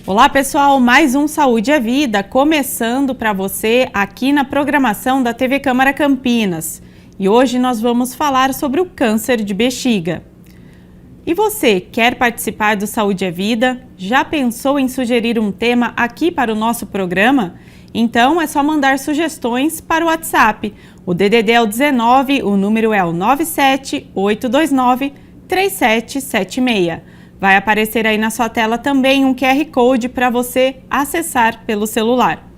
Olá pessoal, mais um Saúde é Vida, começando para você aqui na programação da TV Câmara Campinas. E hoje nós vamos falar sobre o câncer de bexiga. E você, quer participar do Saúde é Vida? Já pensou em sugerir um tema aqui para o nosso programa? Então é só mandar sugestões para o WhatsApp. O DDD é o 19, o número é o 978293776. Vai aparecer aí na sua tela também um QR Code para você acessar pelo celular.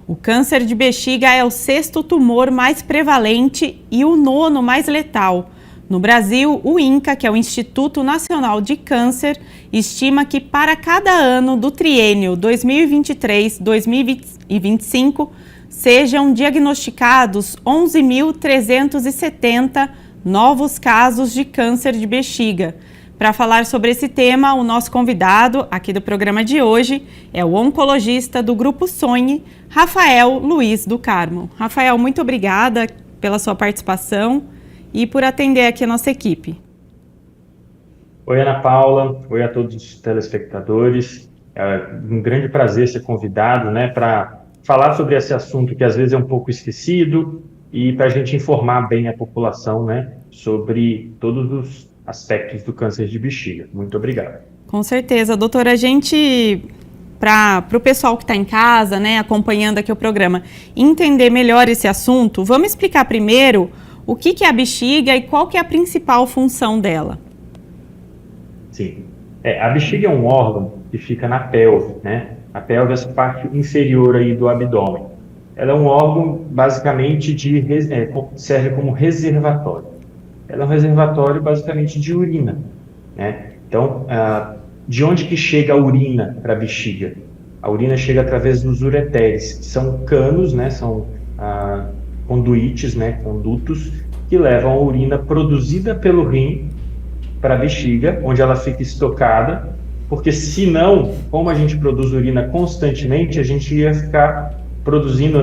O câncer de bexiga é o 6º tumor mais prevalente e o 9º mais letal. No Brasil, o INCA, que é o Instituto Nacional de Câncer, estima que para cada ano do triênio 2023-2025 sejam diagnosticados 11.370 novos casos de câncer de bexiga. Para falar sobre esse tema, o nosso convidado aqui do programa de hoje é o oncologista do Grupo Sonhe, Rafael Luiz do Carmo. Rafael, muito obrigada pela sua participação e por atender aqui a nossa equipe. Oi, Ana Paula. Oi a todos os telespectadores. É um grande prazer ser convidado, para falar sobre esse assunto que às vezes é um pouco esquecido e para a gente informar bem a população, sobre todos os aspectos do câncer de bexiga. Muito obrigado. Com certeza, doutora. A gente, para o pessoal que está em casa, acompanhando aqui o programa, entender melhor esse assunto, vamos explicar primeiro o que é a bexiga e qual que é a principal função dela. Sim. A bexiga é um órgão que fica na pelve, A pelve é essa parte inferior aí do abdômen. Ela é um órgão, basicamente, serve como reservatório. Ela é um reservatório, basicamente, de urina, Então, de onde que chega a urina para a bexiga? A urina chega através dos ureteres, que são canos, são conduítes, condutos, que levam a urina produzida pelo rim para a bexiga, onde ela fica estocada, porque senão, como a gente produz urina constantemente, a gente ia ficar produzindo,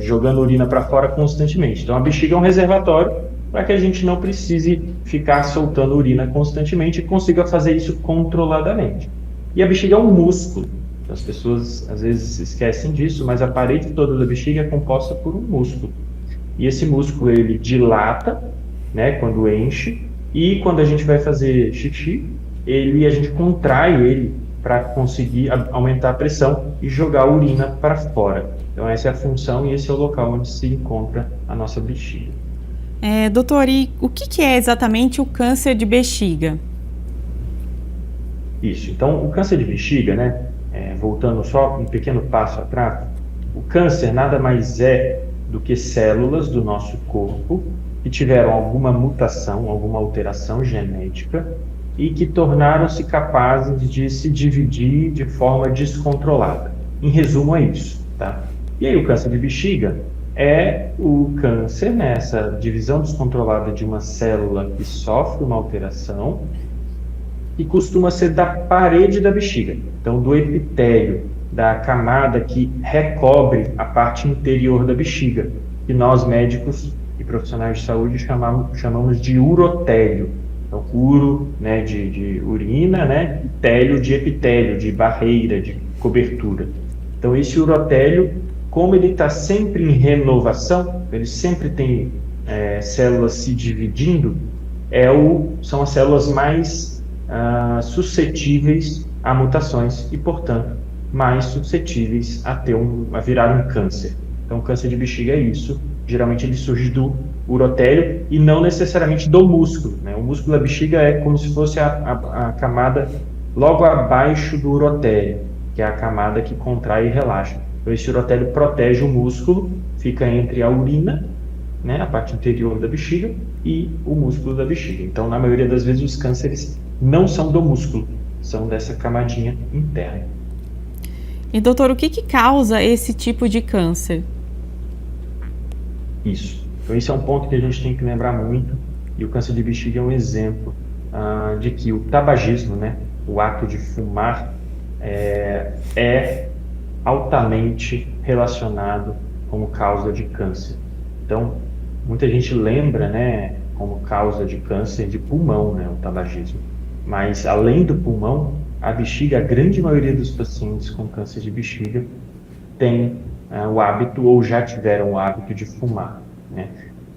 jogando urina para fora constantemente. Então, a bexiga é um reservatório para que a gente não precise ficar soltando urina constantemente e consiga fazer isso controladamente. E a bexiga é um músculo. As pessoas às vezes esquecem disso, mas a parede toda da bexiga é composta por um músculo. E esse músculo ele dilata, quando enche, e quando a gente vai fazer xixi, a gente contrai ele para conseguir aumentar a pressão e jogar a urina para fora. Então essa é a função e esse é o local onde se encontra a nossa bexiga. Doutor, e o que é exatamente o câncer de bexiga? Isso, então o câncer de bexiga, voltando só um pequeno passo atrás, o câncer nada mais é do que células do nosso corpo que tiveram alguma mutação, alguma alteração genética e que tornaram-se capazes de se dividir de forma descontrolada. Em resumo é isso, E aí o câncer de bexiga é o câncer, essa divisão descontrolada de uma célula que sofre uma alteração e costuma ser da parede da bexiga, então do epitélio, da camada que recobre a parte interior da bexiga, que nós médicos e profissionais de saúde chamamos de urotélio. Então, uro, de urina, e télio de epitélio, de barreira, de cobertura. Então, esse urotélio, como ele está sempre em renovação, ele sempre tem células se dividindo, são as células mais suscetíveis a mutações e, portanto, mais suscetíveis a virar um câncer. Então, o câncer de bexiga é isso. Geralmente ele surge do urotélio e não necessariamente do músculo. O músculo da bexiga é como se fosse a camada logo abaixo do urotélio, que é a camada que contrai e relaxa. Então, esse urotélio protege o músculo, fica entre a urina, a parte interior da bexiga, e o músculo da bexiga. Então, na maioria das vezes, os cânceres não são do músculo, são dessa camadinha interna. E, doutor, o que causa esse tipo de câncer? Isso. Então, esse é um ponto que a gente tem que lembrar muito, e o câncer de bexiga é um exemplo de que o tabagismo, o ato de fumar, é altamente relacionado como causa de câncer. Então, muita gente lembra, como causa de câncer de pulmão, o tabagismo. Mas, além do pulmão, a bexiga, a grande maioria dos pacientes com câncer de bexiga tem o hábito ou já tiveram o hábito de fumar, né?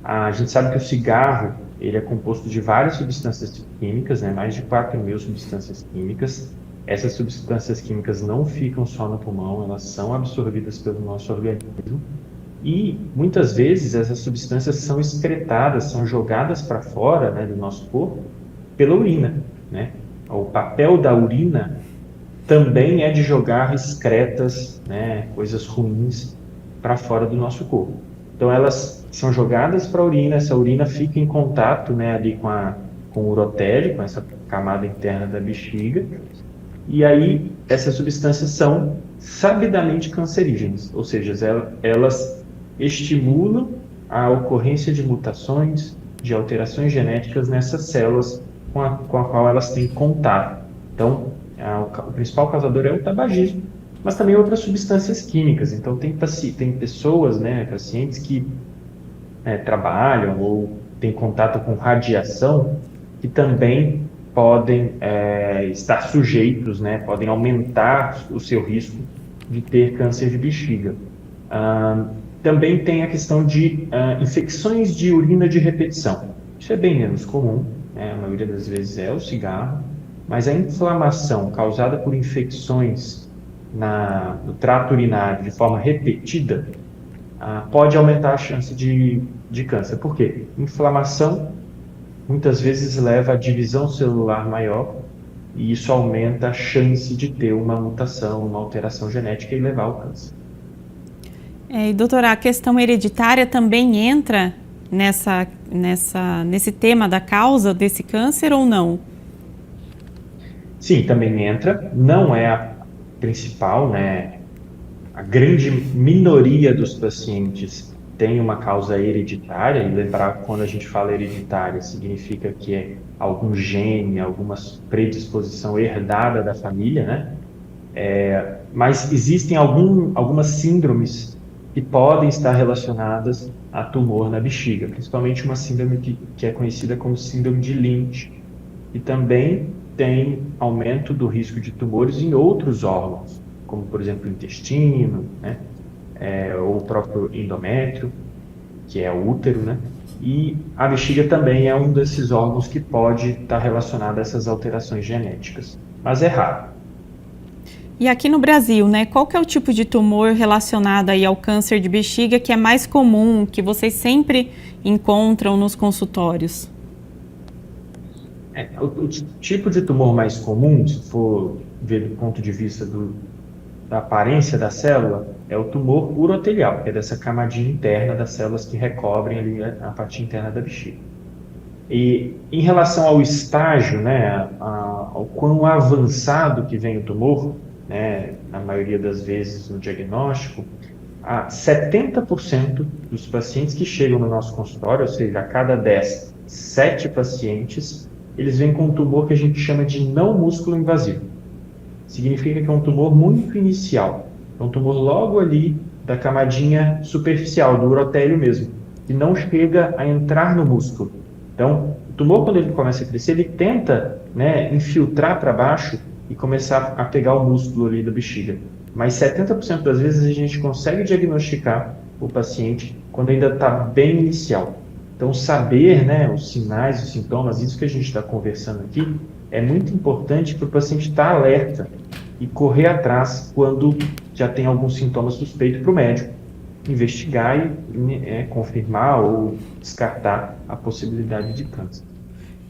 A gente sabe que o cigarro, ele é composto de várias substâncias químicas, né? Mais de 4.000 substâncias químicas. Essas substâncias químicas não ficam só no pulmão, elas são absorvidas pelo nosso organismo. E muitas vezes essas substâncias são excretadas, são jogadas para fora, né, do nosso corpo pela urina, né? O papel da urina também é de jogar excretas, né, coisas ruins para fora do nosso corpo. Então elas são jogadas para a urina, essa urina fica em contato, né, ali com o urotélio, com essa camada interna da bexiga, e aí essas substâncias são sabidamente cancerígenas, ou seja, elas estimulam a ocorrência de mutações, de alterações genéticas nessas células com a qual elas têm contato. Então, o principal causador é o tabagismo, mas também outras substâncias químicas. Então, tem pessoas, né, pacientes que trabalham ou têm contato com radiação que também podem estar sujeitos, né, podem aumentar o seu risco de ter câncer de bexiga. Também tem a questão de infecções de urina de repetição. Isso é bem menos comum, né? A maioria das vezes é o cigarro, mas a inflamação causada por infecções no trato urinário de forma repetida pode aumentar a chance de câncer. Por quê? Inflamação muitas vezes leva a divisão celular maior e isso aumenta a chance de ter uma mutação, uma alteração genética e levar ao câncer. E doutora, a questão hereditária também entra nesse tema da causa desse câncer ou não? Sim, também entra. Não é a principal, né? A grande minoria dos pacientes tem uma causa hereditária, e lembrar que quando a gente fala hereditária, significa que é algum gene, alguma predisposição herdada da família, né? Mas existem algumas síndromes que podem estar relacionadas a tumor na bexiga, principalmente uma síndrome que é conhecida como síndrome de Lynch, e também tem aumento do risco de tumores em outros órgãos, como por exemplo o intestino, né? Ou o próprio endométrio, que é o útero, né? E a bexiga também é um desses órgãos que pode estar relacionado a essas alterações genéticas, mas é raro. E aqui no Brasil, né, qual que é o tipo de tumor relacionado aí ao câncer de bexiga que é mais comum, que vocês sempre encontram nos consultórios? O tipo de tumor mais comum, se for ver do ponto de vista da aparência da célula, é o tumor urotelial, que é dessa camadinha interna das células que recobrem ali a parte interna da bexiga. E em relação ao estágio, né, ao quão avançado que vem o tumor, né, na maioria das vezes no diagnóstico, 70% dos pacientes que chegam no nosso consultório, ou seja, a cada 10, 7 pacientes, eles vêm com um tumor que a gente chama de não músculo invasivo. Significa que é um tumor muito inicial, é um tumor logo ali da camadinha superficial, do urotélio mesmo, que não chega a entrar no músculo. Então, o tumor, quando ele começa a crescer, ele tenta, né, infiltrar para baixo e começar a pegar o músculo ali da bexiga. Mas 70% das vezes a gente consegue diagnosticar o paciente quando ainda está bem inicial. Então, saber, né, os sinais, os sintomas, isso que a gente está conversando aqui, é muito importante para o paciente estar alerta e correr atrás quando já tem algum sintoma suspeito para o médico investigar e confirmar ou descartar a possibilidade de câncer.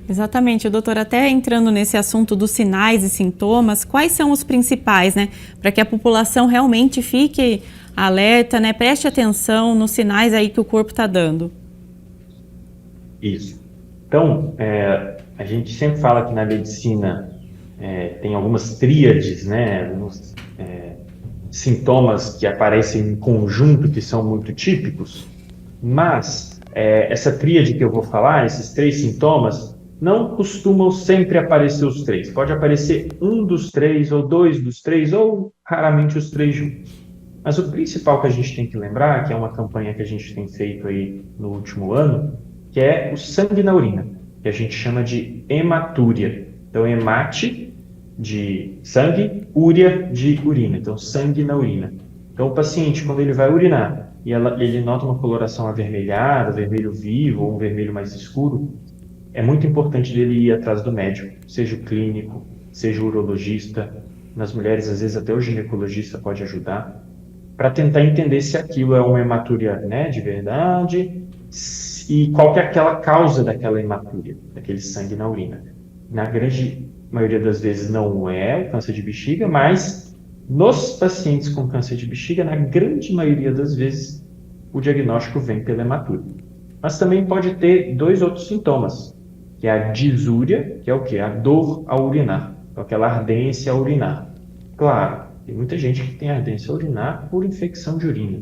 Exatamente, doutor, até entrando nesse assunto dos sinais e sintomas, quais são os principais, né, para que a população realmente fique alerta, né, preste atenção nos sinais aí que o corpo está dando? Isso. Então, a gente sempre fala que na medicina tem algumas tríades, né, alguns sintomas que aparecem em conjunto que são muito típicos, mas essa tríade que eu vou falar, esses 3 sintomas, não costumam sempre aparecer os 3. Pode aparecer um dos 3, ou 2 dos 3, ou raramente os 3 juntos. Mas o principal que a gente tem que lembrar, que é uma campanha que a gente tem feito aí no último ano, que é o sangue na urina, que a gente chama de hematúria. Então, hemate de sangue, úria de urina. Então, sangue na urina. Então, o paciente, quando ele vai urinar e ele nota uma coloração avermelhada, vermelho vivo ou um vermelho mais escuro, é muito importante dele ir atrás do médico, seja o clínico, seja o urologista. Nas mulheres, às vezes, até o ginecologista pode ajudar, para tentar entender se aquilo é uma hematúria, né, de verdade e qual que é aquela causa daquela hematúria, daquele sangue na urina. Na grande maioria das vezes não é o câncer de bexiga, mas nos pacientes com câncer de bexiga, na grande maioria das vezes, o diagnóstico vem pela hematúria. Mas também pode ter dois outros sintomas, que é a disúria, que é o quê? A dor ao urinar, aquela ardência ao urinar. Claro, tem muita gente que tem ardência ao urinar por infecção de urina,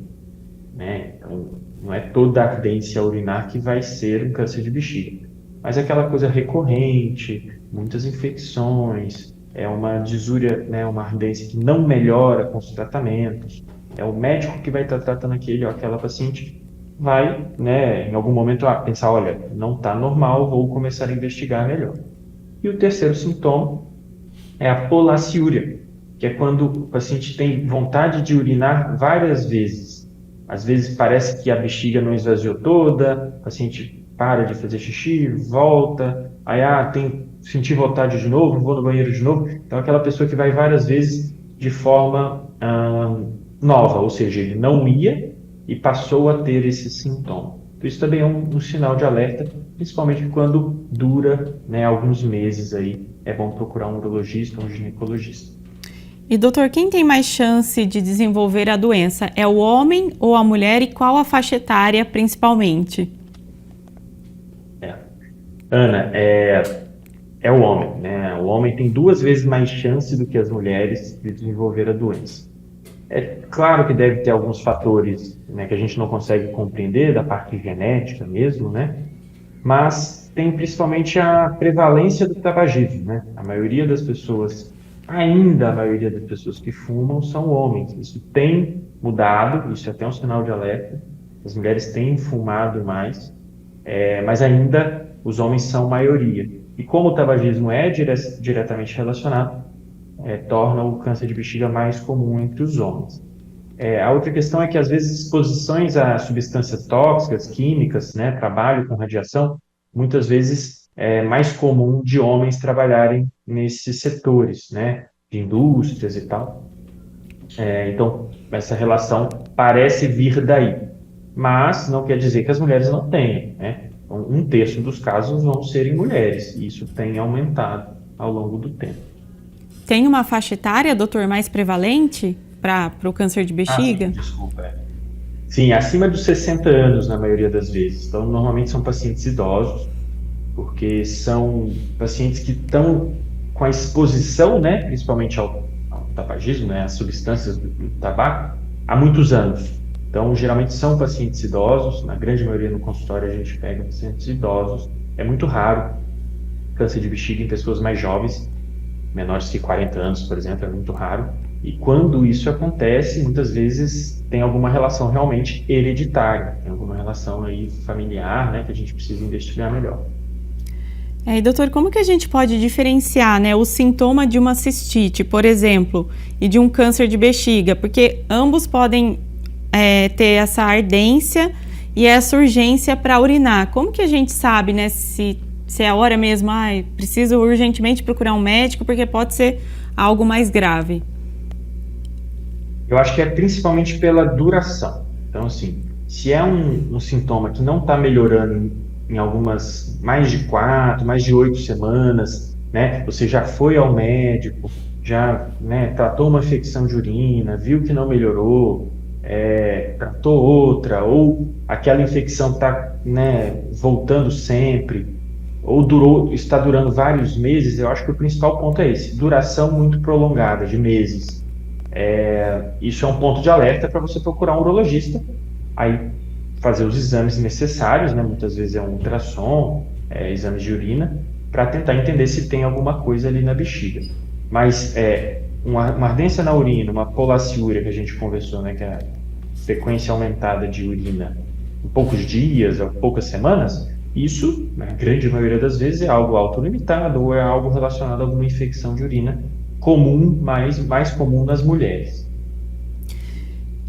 né? Então, não é toda ardência ao urinar que vai ser um câncer de bexiga, mas é aquela coisa recorrente, muitas infecções, é uma disúria, né, uma ardência que não melhora com os tratamentos. É o médico que vai estar tratando aquela paciente, vai, né, em algum momento pensar, olha, não está normal, vou começar a investigar melhor. E o terceiro sintoma é a polaciúria, que é quando o paciente tem vontade de urinar várias vezes. Às vezes parece que a bexiga não esvaziou toda, o paciente para de fazer xixi, volta, aí senti vontade de novo, vou no banheiro de novo. Então aquela pessoa que vai várias vezes de forma nova, ou seja, ele não ia e passou a ter esse sintoma. Então, isso também é um sinal de alerta, principalmente quando dura, né, alguns meses aí. É bom procurar um urologista ou um ginecologista. E doutor, quem tem mais chance de desenvolver a doença? É o homem ou a mulher e qual a faixa etária principalmente? Ana, é o homem, né? O homem tem 2 vezes mais chance do que as mulheres de desenvolver a doença. É claro que deve ter alguns fatores, né, que a gente não consegue compreender, da parte genética mesmo, né? Mas tem principalmente a prevalência do tabagismo, né? A maioria das pessoas que fumam são homens. Isso tem mudado, isso é até um sinal de alerta. As mulheres têm fumado mais, mas ainda os homens são maioria. E como o tabagismo é diretamente relacionado, torna o câncer de bexiga mais comum entre os homens. A outra questão é que, às vezes, exposições a substâncias tóxicas, químicas, né, trabalho com radiação, muitas vezes é mais comum de homens trabalharem nesses setores, né, de indústrias e tal. Então, essa relação parece vir daí, mas não quer dizer que as mulheres não tenham, né? Então, 1/3 dos casos vão ser em mulheres, e isso tem aumentado ao longo do tempo. Tem uma faixa etária, doutor, mais prevalente para o câncer de bexiga? Sim, desculpa. Sim, acima dos 60 anos na maioria das vezes. Então, normalmente são pacientes idosos, porque são pacientes que estão com a exposição, né, principalmente ao tabagismo, né, às substâncias do tabaco, há muitos anos. Então, geralmente são pacientes idosos, na grande maioria no consultório a gente pega pacientes idosos. É muito raro câncer de bexiga em pessoas mais jovens, menores que 40 anos, por exemplo, é muito raro. E quando isso acontece, muitas vezes tem alguma relação realmente hereditária, tem alguma relação aí familiar, né, que a gente precisa investigar melhor. E doutor, como que a gente pode diferenciar, né, o sintoma de uma cistite, por exemplo, e de um câncer de bexiga? Porque ambos podem ter essa ardência e essa urgência para urinar. Como que a gente sabe, né, se é a hora mesmo, preciso urgentemente procurar um médico porque pode ser algo mais grave? Eu acho que é principalmente pela duração. Então, assim, se é um sintoma que não está melhorando em algumas, mais de 4, mais de 8 semanas, né? Você já foi ao médico, já, né, tratou uma infecção de urina, viu que não melhorou, tratou outra, ou aquela infecção está, né, voltando sempre, ou está durando vários meses. Eu acho que o principal ponto é esse, duração muito prolongada, de meses. Isso é um ponto de alerta para você procurar um urologista, aí fazer os exames necessários, né? Muitas vezes é um ultrassom, exames de urina, para tentar entender se tem alguma coisa ali na bexiga. Mas uma ardência na urina, uma polaciúria que a gente conversou, né, que é a frequência aumentada de urina em poucos dias ou poucas semanas, Isso, na grande maioria das vezes, é algo autolimitado ou é algo relacionado a alguma infecção de urina comum, mais comum nas mulheres.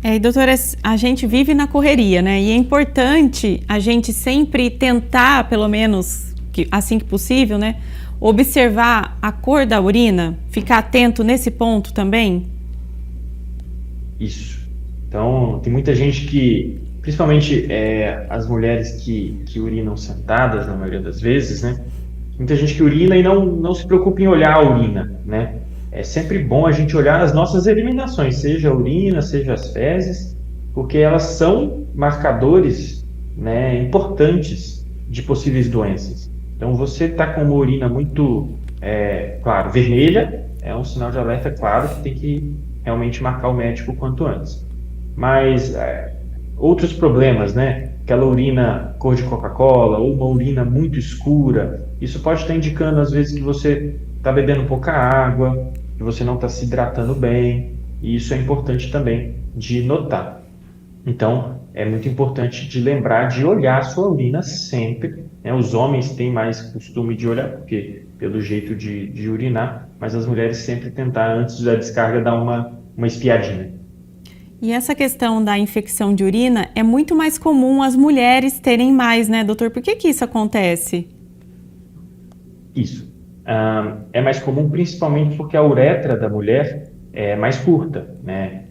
E doutora, a gente vive na correria, né? E é importante a gente sempre tentar, pelo menos assim que possível, né? Observar a cor da urina, ficar atento nesse ponto também? Isso. Então, tem muita gente que, principalmente as mulheres que urinam sentadas, na maioria das vezes, né? Muita gente que urina e não se preocupa em olhar a urina, né? É sempre bom a gente olhar as nossas eliminações, seja a urina, seja as fezes, porque elas são marcadores, né, importantes de possíveis doenças. Então, você está com uma urina muito, claro, vermelha, é um sinal de alerta claro que tem que realmente marcar o médico o quanto antes. Mas outros problemas, né? Aquela urina cor de Coca-Cola ou uma urina muito escura, isso pode estar indicando às vezes que você está bebendo pouca água, que você não está se hidratando bem, e isso é importante também de notar. Então, é muito importante de lembrar de olhar a sua urina sempre, né? Os homens têm mais costume de olhar, porque pelo jeito de urinar, mas as mulheres sempre tentar, antes da descarga, dar uma espiadinha. E essa questão da infecção de urina é muito mais comum as mulheres terem mais, né, doutor? Por que isso acontece? Isso. É mais comum principalmente porque a uretra da mulher é mais curta, né?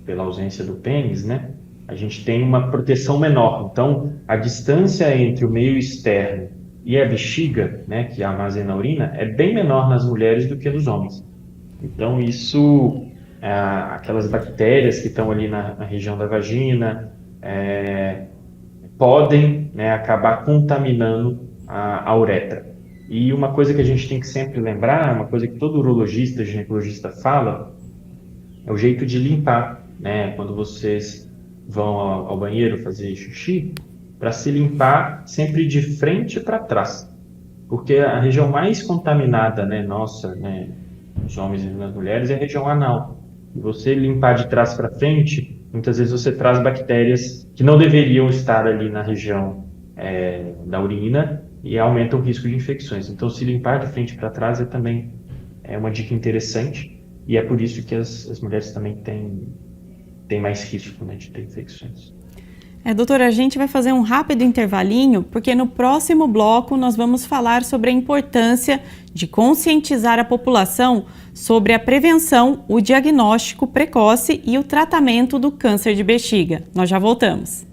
Pela ausência do pênis, né? A gente tem uma proteção menor. Então, a distância entre o meio externo e a bexiga, né, que armazena a urina, é bem menor nas mulheres do que nos homens. Então, isso, aquelas bactérias que estão ali na região da vagina, podem, né, acabar contaminando a uretra. E uma coisa que a gente tem que sempre lembrar, uma coisa que todo urologista, ginecologista fala, é o jeito de limpar, né? Quando vocês vão ao banheiro fazer xixi, para se limpar sempre de frente para trás. Porque a região mais contaminada, né, nossa, né, nos homens e nas mulheres, é a região anal. E você limpar de trás para frente, muitas vezes você traz bactérias que não deveriam estar ali na região da urina e aumenta o risco de infecções. Então, se limpar de frente para trás também é uma dica interessante e é por isso que as mulheres também têm mais risco, né, de ter infecções. Doutora, a gente vai fazer um rápido intervalinho, porque no próximo bloco nós vamos falar sobre a importância de conscientizar a população sobre a prevenção, o diagnóstico precoce e o tratamento do câncer de bexiga. Nós já voltamos.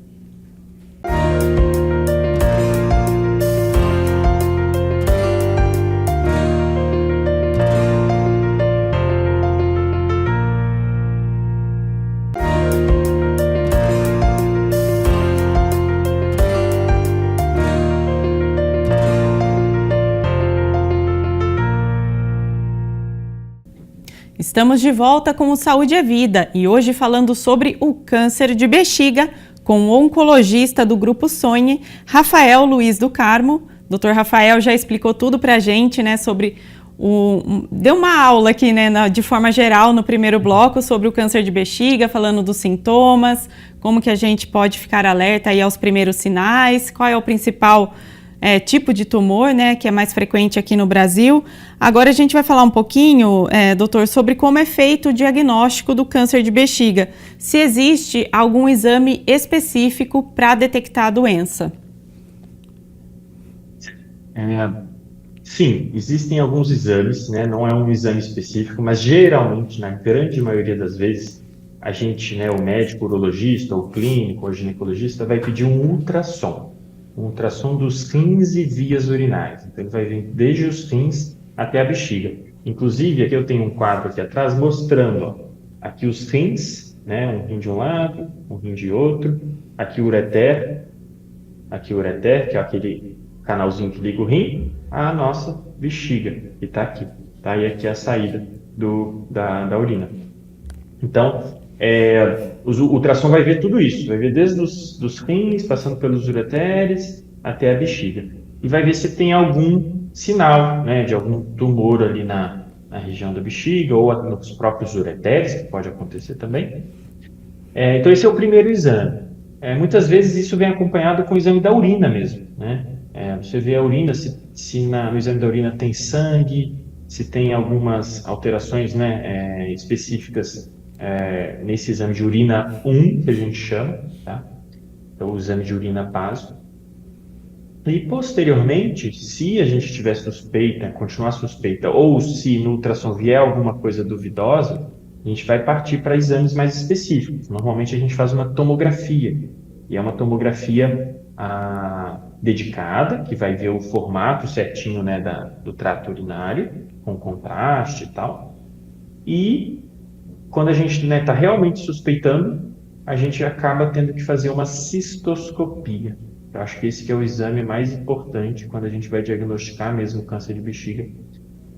Estamos de volta com o Saúde é Vida e hoje falando sobre o câncer de bexiga com o oncologista do Grupo Sonhe, Rafael Luiz do Carmo. Dr. Rafael já explicou tudo para a gente, né, sobre deu uma aula aqui, né, de forma geral no primeiro bloco sobre o câncer de bexiga, falando dos sintomas, como que a gente pode ficar alerta aí aos primeiros sinais, qual é o principal tipo de tumor, né, que é mais frequente aqui no Brasil. Agora a gente vai falar um pouquinho, doutor, sobre como é feito o diagnóstico do câncer de bexiga. Se existe algum exame específico para detectar a doença? Sim, existem alguns exames, né, não é um exame específico, mas geralmente, na grande maioria das vezes, a gente, né, o médico, o urologista, o clínico, o ginecologista vai pedir um ultrassom dos rins e vias urinárias. Então, ele vai vir desde os rins até a bexiga. Inclusive, aqui eu tenho um quadro aqui atrás mostrando, ó, aqui os rins, né, um rim de um lado, um rim de outro, aqui o ureter, que é aquele canalzinho que liga o rim, à nossa bexiga, que está aqui. Tá? E aqui é a saída da urina. Então, o ultrassom vai ver tudo isso, vai ver desde os rins, passando pelos ureteres, até a bexiga. E vai ver se tem algum sinal, né, de algum tumor ali na região da bexiga, ou nos próprios ureteres, que pode acontecer também. Então, esse é o primeiro exame. Muitas vezes isso vem acompanhado com o exame da urina mesmo, né? Você vê a urina, se no exame da urina tem sangue, se tem algumas alterações, né, específicas nesse exame de urina 1, que a gente chama, tá? Então, o exame de urina baso. E, posteriormente, se a gente tiver suspeita, continuar suspeita, ou se no ultrassom vier alguma coisa duvidosa, a gente vai partir para exames mais específicos. Normalmente, a gente faz uma tomografia, e é uma tomografia dedicada, que vai ver o formato certinho, né, do trato urinário, com contraste e tal. E, quando a gente está realmente suspeitando, a gente acaba tendo que fazer uma cistoscopia. Eu acho que esse que é o exame mais importante quando a gente vai diagnosticar mesmo câncer de bexiga,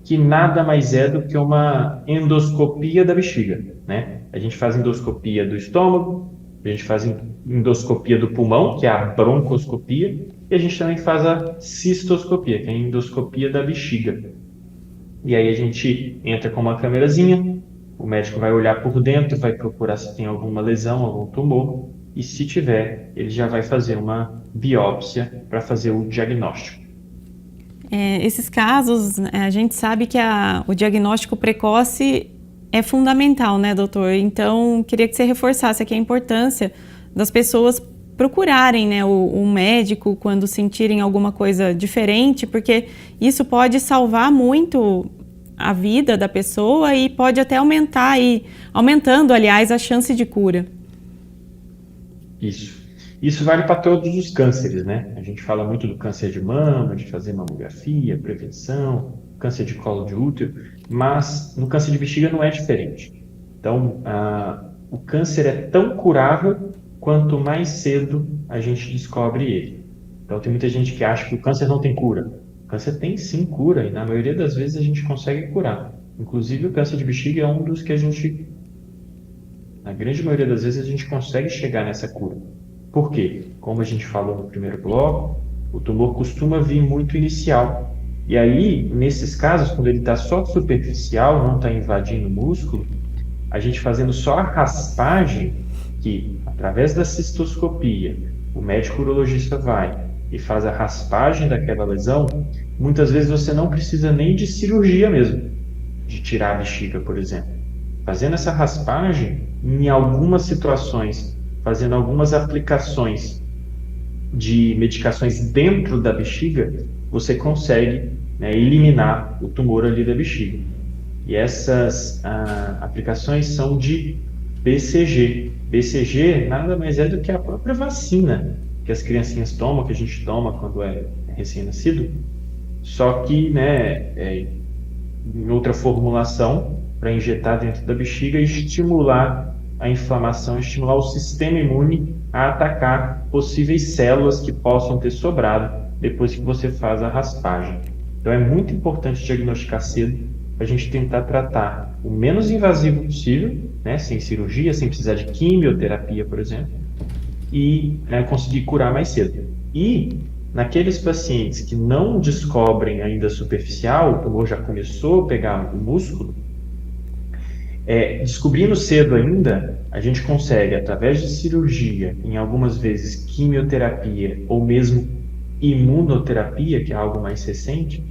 que nada mais é do que uma endoscopia da bexiga, né? A gente faz endoscopia do estômago, a gente faz endoscopia do pulmão, que é a broncoscopia, e a gente também faz a cistoscopia, que é a endoscopia da bexiga. E aí a gente entra com uma câmerazinha, o médico vai olhar por dentro, vai procurar se tem alguma lesão, algum tumor, e se tiver, ele já vai fazer uma biópsia para fazer o diagnóstico. Esses casos, a gente sabe que o diagnóstico precoce é fundamental, né, doutor? Então, queria que você reforçasse aqui a importância das pessoas procurarem, né, o médico quando sentirem alguma coisa diferente, porque isso pode salvar muito a vida da pessoa e pode até aumentando, aliás, a chance de cura. Isso vale para todos os cânceres, né? A gente fala muito do câncer de mama, de fazer mamografia, prevenção, câncer de colo de útero, mas no câncer de bexiga não é diferente. Então, o câncer é tão curável quanto mais cedo a gente descobre ele. Então, tem muita gente que acha que o câncer não tem cura. O câncer tem sim cura e na maioria das vezes a gente consegue curar. Inclusive, o câncer de bexiga é um dos que na grande maioria das vezes, a gente consegue chegar nessa cura. Por quê? Como a gente falou no primeiro bloco, o tumor costuma vir muito inicial. E aí, nesses casos, quando ele está só superficial, não está invadindo o músculo, a gente fazendo só a raspagem, que através da cistoscopia, o médico urologista vai e faz a raspagem daquela lesão, muitas vezes você não precisa nem de cirurgia mesmo, de tirar a bexiga, por exemplo. Fazendo essa raspagem, em algumas situações, fazendo algumas aplicações de medicações dentro da bexiga, você consegue, né, eliminar o tumor ali da bexiga. E essas aplicações são de BCG. BCG nada mais é do que a própria vacina que as criancinhas tomam, que a gente toma quando é recém-nascido, só que, né, em outra formulação, para injetar dentro da bexiga e estimular a inflamação, estimular o sistema imune a atacar possíveis células que possam ter sobrado depois que você faz a raspagem. Então é muito importante diagnosticar cedo para a gente tentar tratar o menos invasivo possível, né, sem cirurgia, sem precisar de quimioterapia, por exemplo, e conseguir curar mais cedo. E naqueles pacientes que não descobrem ainda superficial, o tumor já começou a pegar o músculo, descobrindo cedo ainda, a gente consegue, através de cirurgia, em algumas vezes quimioterapia ou mesmo imunoterapia, que é algo mais recente,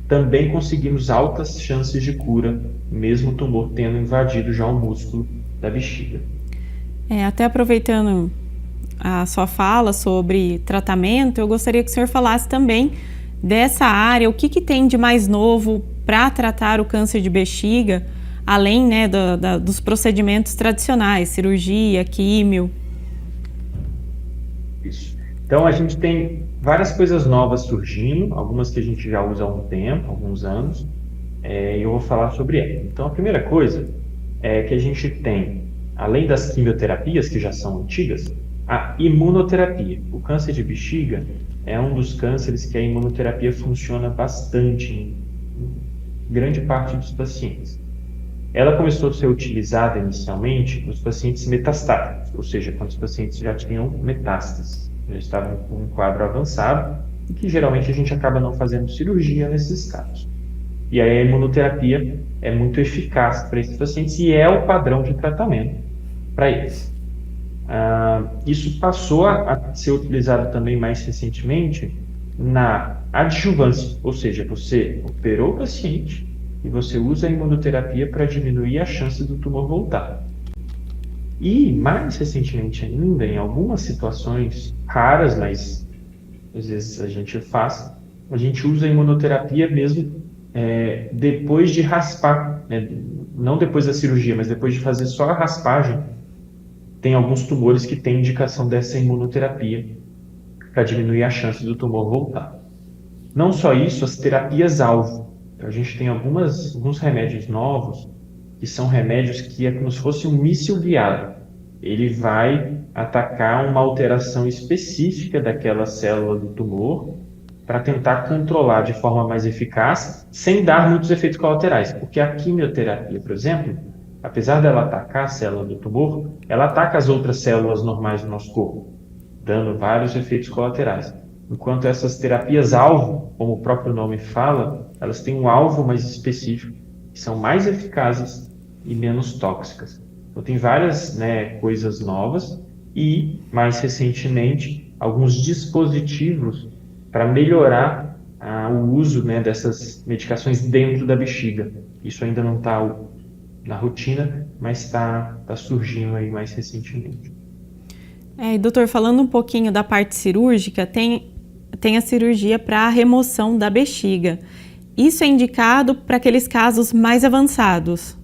também conseguimos altas chances de cura, mesmo o tumor tendo invadido já o músculo da bexiga. Até aproveitando a sua fala sobre tratamento, eu gostaria que o senhor falasse também dessa área, o que tem de mais novo para tratar o câncer de bexiga, além, né, dos procedimentos tradicionais, cirurgia, químio. Isso. Então, a gente tem várias coisas novas surgindo, algumas que a gente já usa há um tempo, alguns anos, e eu vou falar sobre elas. Então, a primeira coisa é que a gente tem, além das quimioterapias, que já são antigas, a imunoterapia. O câncer de bexiga é um dos cânceres que a imunoterapia funciona bastante em grande parte dos pacientes. Ela começou a ser utilizada inicialmente nos pacientes metastáticos, ou seja, quando os pacientes já tinham metástases, já estavam com um quadro avançado, e que geralmente a gente acaba não fazendo cirurgia nesses casos. E aí a imunoterapia é muito eficaz para esses pacientes e é o padrão de tratamento para eles. Isso passou a ser utilizado também mais recentemente na adjuvância, ou seja, você operou o paciente e você usa a imunoterapia para diminuir a chance do tumor voltar. E, mais recentemente ainda, em algumas situações raras, mas às vezes a gente usa a imunoterapia mesmo depois de raspar, né? Não depois da cirurgia, mas depois de fazer só a raspagem. Tem alguns tumores que têm indicação dessa imunoterapia para diminuir a chance do tumor voltar. Não só isso, as terapias-alvo. A gente tem alguns remédios novos que são remédios que é como se fosse um míssil guiado. Ele vai atacar uma alteração específica daquela célula do tumor para tentar controlar de forma mais eficaz, sem dar muitos efeitos colaterais. Porque a quimioterapia, por exemplo, apesar dela atacar a célula do tumor, ela ataca as outras células normais do nosso corpo, dando vários efeitos colaterais. Enquanto essas terapias-alvo, como o próprio nome fala, elas têm um alvo mais específico, que são mais eficazes e menos tóxicas. Então, tem várias coisas novas e, mais recentemente, alguns dispositivos para melhorar o uso dessas medicações dentro da bexiga. Isso ainda não está na rotina, mas está surgindo aí mais recentemente. E doutor, falando um pouquinho da parte cirúrgica, tem a cirurgia para a remoção da bexiga. Isso é indicado para aqueles casos mais avançados?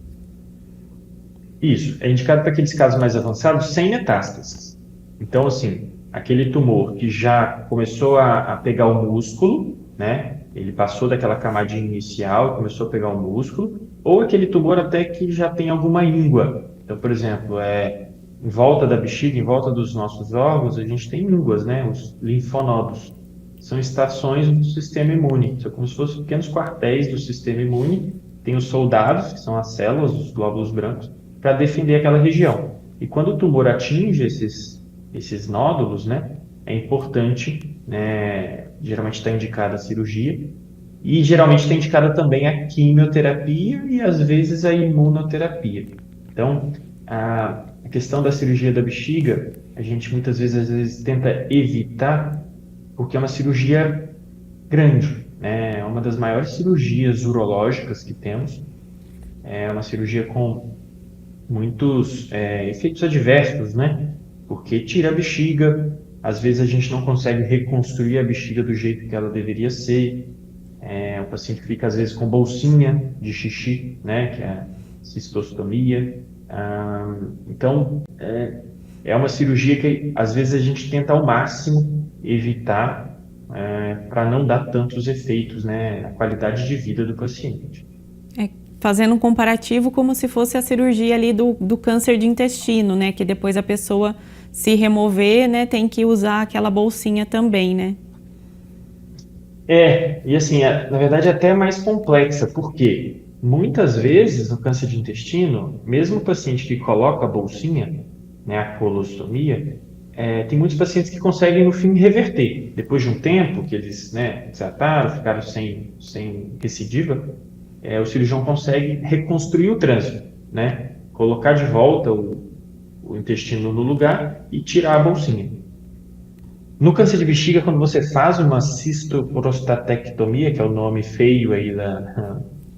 Isso, é indicado para aqueles casos mais avançados sem metástases. Então, assim, aquele tumor que já começou a pegar o músculo, né? Ele passou daquela camadinha inicial e começou a pegar o músculo, ou aquele tumor até que já tem alguma íngua. Então, por exemplo, em volta da bexiga, em volta dos nossos órgãos, a gente tem ínguas, né? Os linfonodos. São estações do sistema imune. São como se fossem pequenos quartéis do sistema imune. Tem os soldados, que são as células, os glóbulos brancos, para defender aquela região. E quando o tumor atinge esses nódulos, né? É importante, geralmente está indicada a cirurgia e geralmente está indicada também a quimioterapia e às vezes a imunoterapia. Então, a questão da cirurgia da bexiga, a gente muitas vezes tenta evitar porque é uma cirurgia grande, né? É uma das maiores cirurgias urológicas que temos. É uma cirurgia com muitos efeitos adversos, né? Porque tira a bexiga, às vezes a gente não consegue reconstruir a bexiga do jeito que ela deveria ser. O paciente fica, às vezes, com bolsinha de xixi, né? Que é a cistostomia. Então, é uma cirurgia que, às vezes, a gente tenta ao máximo evitar para não dar tantos efeitos, né? Na qualidade de vida do paciente. Fazendo um comparativo como se fosse a cirurgia ali do câncer de intestino, né? Que depois a pessoa se remover, né? Tem que usar aquela bolsinha também, né? E assim, na verdade é até mais complexa, porque muitas vezes no câncer de intestino, mesmo o paciente que coloca a bolsinha, né, a colostomia, tem muitos pacientes que conseguem no fim reverter. Depois de um tempo que eles trataram, ficaram sem recidiva, o cirurgião consegue reconstruir o trânsito, né? Colocar de volta o intestino no lugar e tirar a bolsinha. No câncer de bexiga, quando você faz uma cistoprostatectomia, que é o nome feio aí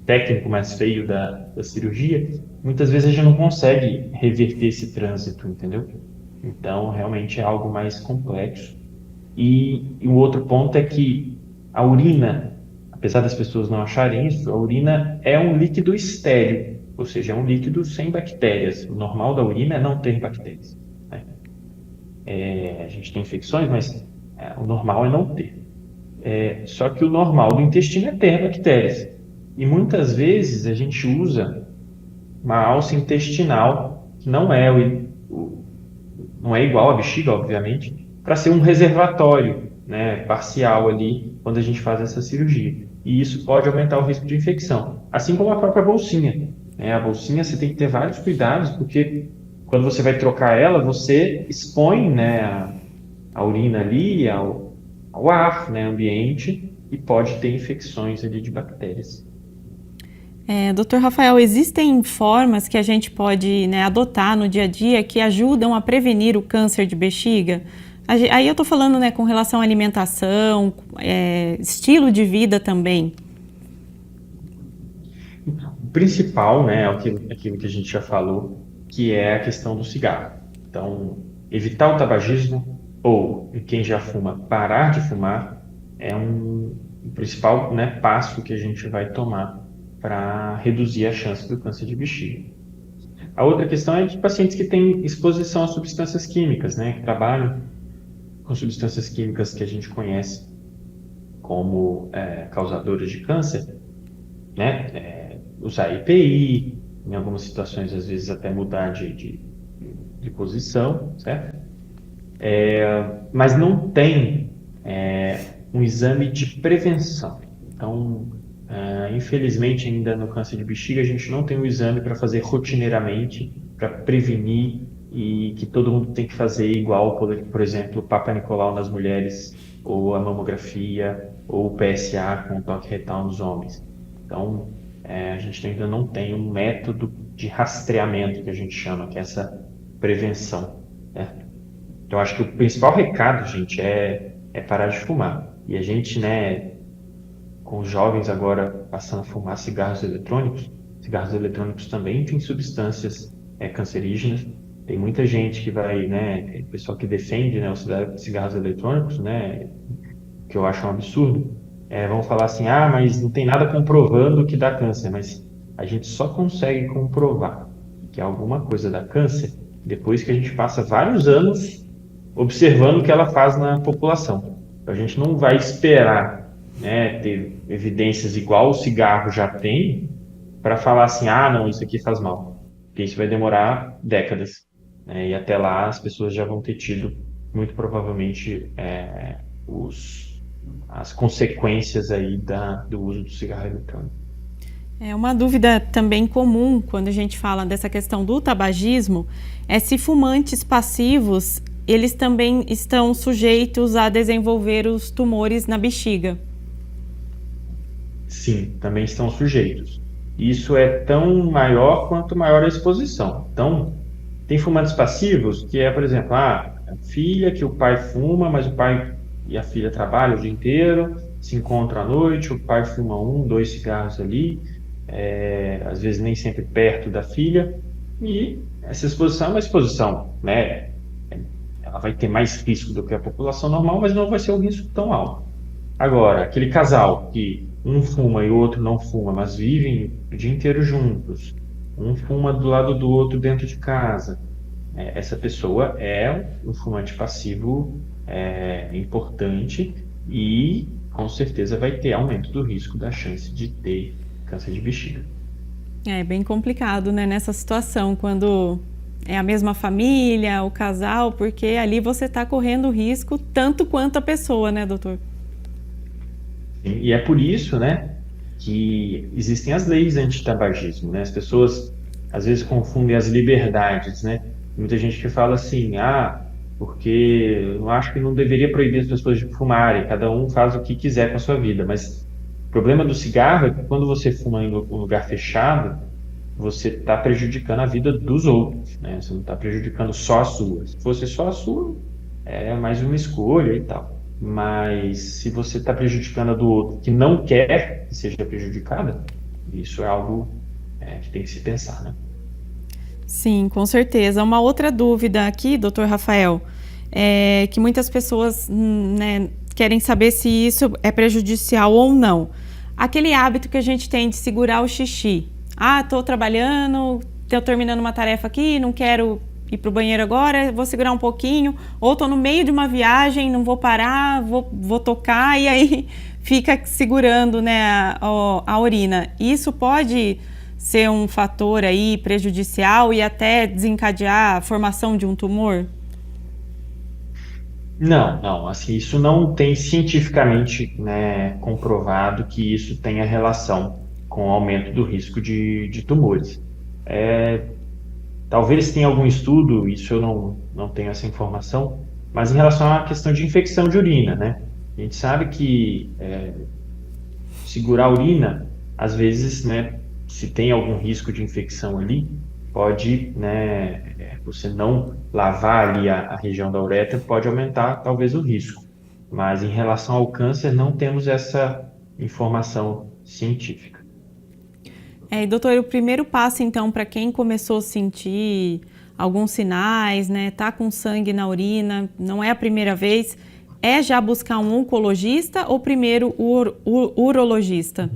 técnico mais feio da cirurgia, muitas vezes a gente não consegue reverter esse trânsito, entendeu? Então, realmente é algo mais complexo. E o outro ponto é que a urina, apesar das pessoas não acharem isso, a urina é um líquido estéril, ou seja, é um líquido sem bactérias. O normal da urina é não ter bactérias, né? A gente tem infecções, mas o normal é não ter. Só que o normal do intestino é ter bactérias. E muitas vezes a gente usa uma alça intestinal, que não é igual à bexiga, obviamente, para ser um reservatório, né, parcial ali, quando a gente faz essa cirurgia. E isso pode aumentar o risco de infecção. Assim como a própria bolsinha. A bolsinha você tem que ter vários cuidados, porque quando você vai trocar ela, você expõe, né, a urina ali ao ar, né, ambiente, e pode ter infecções ali de bactérias. Doutor Rafael, existem formas que a gente pode, né, adotar no dia a dia que ajudam a prevenir o câncer de bexiga? Aí eu estou falando, né, com relação à alimentação, estilo de vida também. O principal, né, é aquilo que a gente já falou, que é a questão do cigarro. Então, evitar o tabagismo ou quem já fuma parar de fumar é o principal, né, passo que a gente vai tomar para reduzir a chance do câncer de bexiga. A outra questão é de pacientes que têm exposição a substâncias químicas, né, que trabalham com substâncias químicas que a gente conhece como causadoras de câncer, né, usar EPI, em algumas situações, às vezes até mudar de posição, certo? Mas não tem um exame de prevenção. Então, infelizmente, ainda no câncer de bexiga, a gente não tem um exame para fazer rotineiramente, para prevenir e que todo mundo tem que fazer igual, por exemplo, o Papa Nicolau nas mulheres, ou a mamografia, ou o PSA com toque retal nos homens. Então, a gente ainda não tem um método de rastreamento, que a gente chama, que é essa prevenção, né? Então, acho que o principal recado, gente, é parar de fumar. E a gente, né, com os jovens agora passando a fumar cigarros eletrônicos também têm substâncias cancerígenas. Tem muita gente que vai, né, pessoal que defende, né, os cigarros eletrônicos, né, que eu acho um absurdo, vão falar assim, mas não tem nada comprovando que dá câncer, mas a gente só consegue comprovar que alguma coisa dá câncer depois que a gente passa vários anos observando o que ela faz na população. Então, a gente não vai esperar, né, ter evidências igual o cigarro já tem para falar assim, não, isso aqui faz mal. Porque isso vai demorar décadas, né, e até lá as pessoas já vão ter tido, muito provavelmente, as consequências aí do uso do cigarro eletrônico. Uma dúvida também comum quando a gente fala dessa questão do tabagismo é se fumantes passivos, eles também estão sujeitos a desenvolver os tumores na bexiga. Sim, também estão sujeitos. Isso é tão maior quanto maior a exposição. Então, tem fumantes passivos que por exemplo, a filha que o pai fuma, mas o pai e a filha trabalham o dia inteiro, se encontram à noite, o pai fuma 1, 2 cigarros ali, às vezes nem sempre perto da filha, e essa exposição é uma exposição, né? Ela vai ter mais risco do que a população normal, mas não vai ser um risco tão alto. Agora, aquele casal que um fuma e o outro não fuma, mas vivem o dia inteiro juntos, um fuma do lado do outro dentro de casa, essa pessoa é um fumante passivo importante e com certeza vai ter aumento do risco da chance de ter câncer de bexiga. É bem complicado, né, nessa situação, quando é a mesma família, o casal, porque ali você está correndo risco tanto quanto a pessoa, né, doutor? E é por isso, né, que existem as leis antitabagismo, né? As pessoas às vezes confundem as liberdades, né? Muita gente que fala assim, porque eu acho que não deveria proibir as pessoas de fumarem, cada um faz o que quiser com a sua vida, mas o problema do cigarro é que quando você fuma em um lugar fechado, você está prejudicando a vida dos outros, né? Você não está prejudicando só a sua. Se fosse só a sua, é mais uma escolha e tal. Mas se você está prejudicando a do outro que não quer que seja prejudicada, isso é algo que tem que se pensar, né? Sim, com certeza. Uma outra dúvida aqui, doutor Rafael, é que muitas pessoas, né, querem saber se isso é prejudicial ou não. Aquele hábito que a gente tem de segurar o xixi. Estou trabalhando, estou terminando uma tarefa aqui, não quero ir para o banheiro agora, vou segurar um pouquinho, ou estou no meio de uma viagem, não vou parar, vou tocar, e aí fica segurando, né, a urina. Isso pode ser um fator aí prejudicial e até desencadear a formação de um tumor? Não, assim, isso não tem cientificamente, né, comprovado que isso tenha relação com o aumento do risco de tumores. Talvez tenha algum estudo, isso eu não tenho essa informação, mas em relação à questão de infecção de urina, né? A gente sabe que segurar a urina, às vezes, né, se tem algum risco de infecção ali, pode, né, você não lavar ali a região da uretra pode aumentar talvez o risco. Mas em relação ao câncer, não temos essa informação científica. E doutor, o primeiro passo, então, para quem começou a sentir alguns sinais, né, tá com sangue na urina, não é a primeira vez, é já buscar um oncologista ou primeiro o urologista?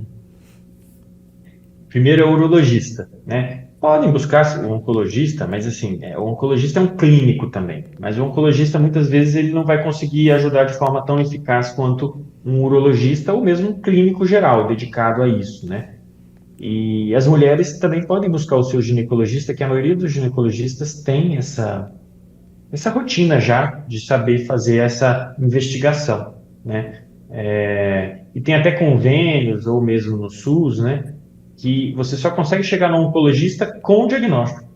Primeiro é o urologista, né? Podem buscar um oncologista, mas assim, o oncologista é um clínico também. Mas o oncologista, muitas vezes, ele não vai conseguir ajudar de forma tão eficaz quanto um urologista ou mesmo um clínico geral dedicado a isso, né? E as mulheres também podem buscar o seu ginecologista, que a maioria dos ginecologistas tem essa rotina já de saber fazer essa investigação, né? E tem até convênios, ou mesmo no SUS, né? Que você só consegue chegar no oncologista com o diagnóstico.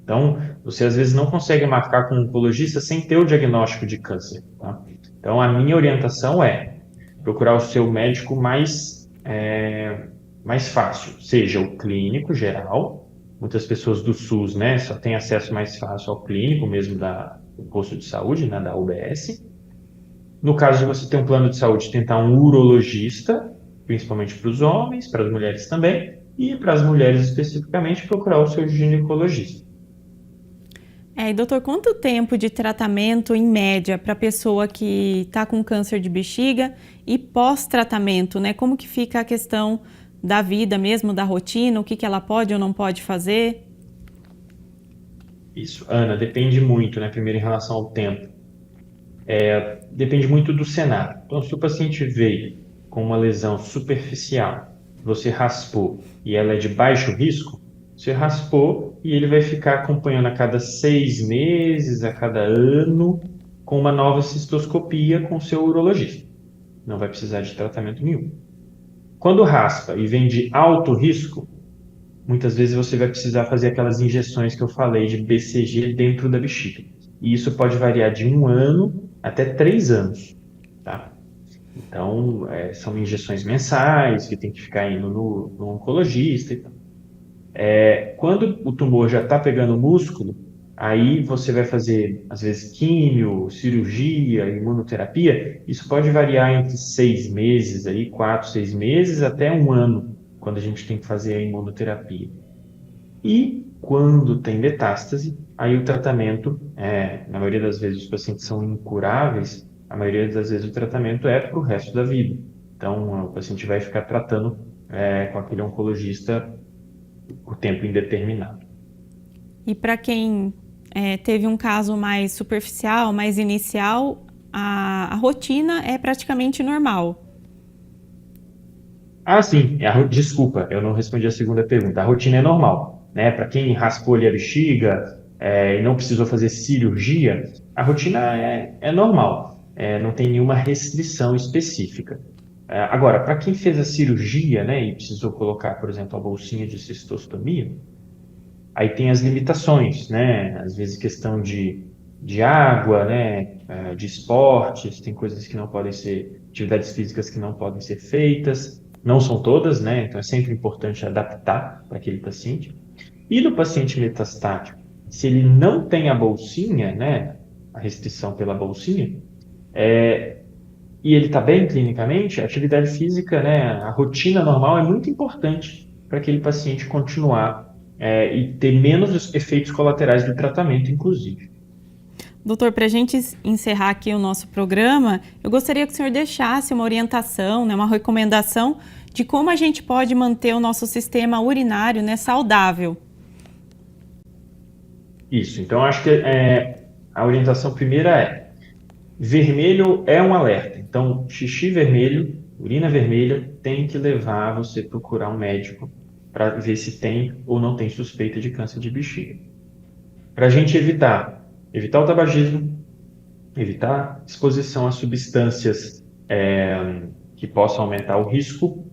Então, você às vezes não consegue marcar com um oncologista sem ter o diagnóstico de câncer, tá? Então, a minha orientação é procurar o seu médico mais fácil, seja o clínico geral. Muitas pessoas do SUS, né, só têm acesso mais fácil ao clínico, mesmo do posto de saúde, né, da UBS. No caso de você ter um plano de saúde, tentar um urologista, principalmente para os homens, para as mulheres também, e para as mulheres especificamente, procurar o seu ginecologista. E doutor, quanto tempo de tratamento em média para a pessoa que está com câncer de bexiga e pós-tratamento, né? Como que fica a questão da vida mesmo, da rotina, o que ela pode ou não pode fazer? Isso, Ana, depende muito, né? Primeiro em relação ao tempo. Depende muito do cenário. Então, se o paciente veio com uma lesão superficial, você raspou e ela é de baixo risco, você raspou e ele vai ficar acompanhando a cada 6 meses, a cada ano, com uma nova cistoscopia com o seu urologista. Não vai precisar de tratamento nenhum. Quando raspa e vem de alto risco, muitas vezes você vai precisar fazer aquelas injeções que eu falei de BCG dentro da bexiga. E isso pode variar de 1 ano até 3 anos, tá? Então, são injeções mensais, que tem que ficar indo no oncologista e tal. Quando o tumor já está pegando músculo, aí você vai fazer, às vezes, químio, cirurgia, imunoterapia. Isso pode variar entre 6 meses, 4, 6 meses, até 1 ano, quando a gente tem que fazer a imunoterapia. E quando tem metástase, aí o tratamento, na maioria das vezes os pacientes são incuráveis, a maioria das vezes o tratamento é para o resto da vida. Então, o paciente vai ficar tratando com aquele oncologista por tempo indeterminado. E para quem teve um caso mais superficial, mais inicial, a rotina é praticamente normal. Ah, sim. Desculpa, eu não respondi a segunda pergunta. A rotina é normal, né? Para quem raspou ali a bexiga e não precisou fazer cirurgia, a rotina é normal. Não tem nenhuma restrição específica. Agora, para quem fez a cirurgia, né, e precisou colocar, por exemplo, a bolsinha de cistostomia, aí tem as limitações, né? Às vezes questão de água, né? De esportes, tem coisas que não podem ser, atividades físicas que não podem ser feitas. Não são todas, né? Então é sempre importante adaptar para aquele paciente. E no paciente metastático, se ele não tem a bolsinha, né? A restrição pela bolsinha, e ele está bem clinicamente, a atividade física, né? A rotina normal é muito importante para aquele paciente continuar e ter menos efeitos colaterais do tratamento, inclusive. Doutor, para a gente encerrar aqui o nosso programa, eu gostaria que o senhor deixasse uma orientação, né, uma recomendação de como a gente pode manter o nosso sistema urinário, né, saudável. Isso, então acho que a orientação primeira vermelho é um alerta. Então, xixi vermelho, urina vermelha, tem que levar você a procurar um médico para ver se tem ou não tem suspeita de câncer de bexiga. Para a gente evitar o tabagismo, evitar exposição a substâncias que possam aumentar o risco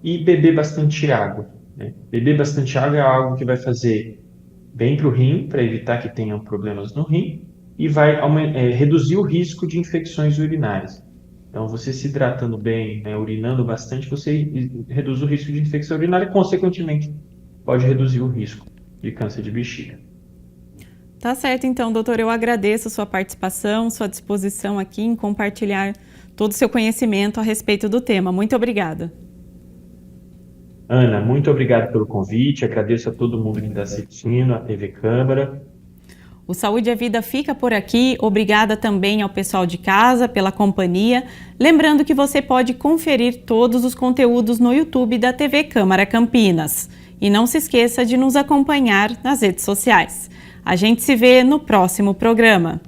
e beber bastante água, né? Beber bastante água é algo que vai fazer bem para o rim, para evitar que tenham problemas no rim, e vai reduzir o risco de infecções urinárias. Então, você se hidratando bem, né, urinando bastante, você reduz o risco de infecção urinária e, consequentemente, pode reduzir o risco de câncer de bexiga. Tá certo, então, doutor, eu agradeço a sua participação, sua disposição aqui em compartilhar todo o seu conhecimento a respeito do tema. Muito obrigada. Ana, muito obrigado pelo convite, agradeço a todo mundo que está assistindo, a TV Câmara. O Saúde e a Vida fica por aqui. Obrigada também ao pessoal de casa pela companhia. Lembrando que você pode conferir todos os conteúdos no YouTube da TV Câmara Campinas. E não se esqueça de nos acompanhar nas redes sociais. A gente se vê no próximo programa.